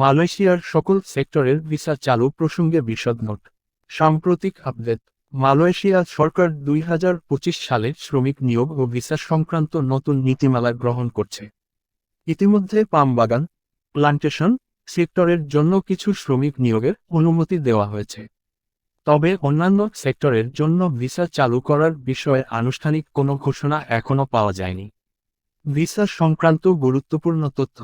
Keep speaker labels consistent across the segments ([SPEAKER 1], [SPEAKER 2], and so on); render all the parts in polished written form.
[SPEAKER 1] মালয়েশিয়ার সকল সেক্টরের ভিসা চালু প্রসঙ্গে বিশদ নোট। সাম্প্রতিক আপডেট। মালয়েশিয়া সরকার 2025 সালে শ্রমিক নিয়োগ ও ভিসা সংক্রান্ত নতুন নীতিমালা গ্রহণ করছে। ইতিমধ্যে পাম বাগান, প্লান্টেশন সেক্টরের জন্য কিছু শ্রমিক নিয়োগের অনুমতি দেওয়া হয়েছে। তবে অন্যান্য সেক্টরের জন্য ভিসা চালু করার বিষয়ে আনুষ্ঠানিক কোনো ঘোষণা এখনও পাওয়া যায়নি। ভিসা সংক্রান্ত গুরুত্বপূর্ণ তথ্য।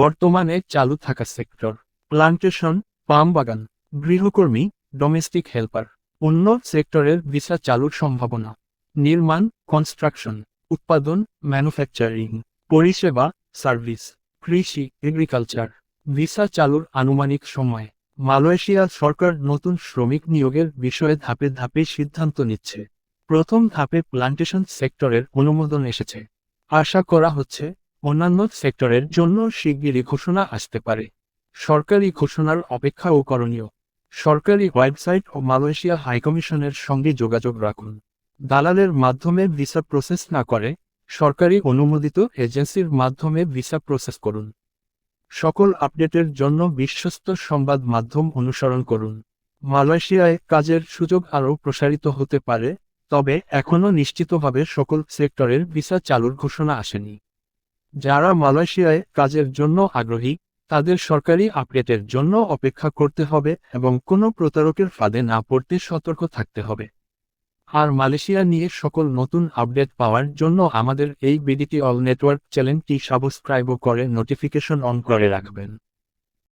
[SPEAKER 1] বর্তমানে চালু থাকা সেক্টর: প্লান্টেশন, পাম বাগান, গৃহকর্মী, ডোমেস্টিক হেল্পার। অন্য সেক্টরের ভিসা চালুর সম্ভাবনা: নির্মাণ, কনস্ট্রাকশন, উৎপাদন, ম্যানুফ্যাকচারিং, পরিষেবা, সার্ভিস, কৃষি, এগ্রিকালচার। ভিসা চালুর আনুমানিক সময়: মালয়েশিয়া সরকার নতুন শ্রমিক নিয়োগের বিষয়ে ধাপে ধাপে সিদ্ধান্ত নিচ্ছে। প্রথম ধাপে প্লান্টেশন সেক্টরের অনুমোদন এসেছে। আশা করা হচ্ছে অন্যান্য সেক্টরের জন্য শিগগিরই ঘোষণা আসতে পারে। সরকারি ঘোষণার অপেক্ষাও করণীয়। সরকারি ওয়েবসাইট ও মালয়েশিয়া হাইকমিশনের সঙ্গে যোগাযোগ রাখুন। দালালের মাধ্যমে ভিসা প্রসেস না করে সরকারি অনুমোদিত এজেন্সির মাধ্যমে ভিসা প্রসেস করুন। সকল আপডেটের জন্য বিশ্বস্ত সংবাদ মাধ্যম অনুসরণ করুন। মালয়েশিয়ায় কাজের সুযোগ আরও প্রসারিত হতে পারে, তবে এখনও নিশ্চিতভাবে সকল সেক্টরের ভিসা চালুর ঘোষণা আসেনি। যারা মালয়েশিয়ায় কাজের জন্য আগ্রহী তাদের সরকারি আপডেটের জন্য অপেক্ষা করতে হবে এবং কোনো প্রতারকের ফাঁদে না পড়তে সতর্ক থাকতে হবে। আর মালয়েশিয়া নিয়ে সকল নতুন আপডেট পাওয়ার জন্য আমাদের এই বিডিটি অল নেটওয়ার্ক চ্যানেলটি সাবস্ক্রাইব করে নোটিফিকেশন অন করে রাখবেন।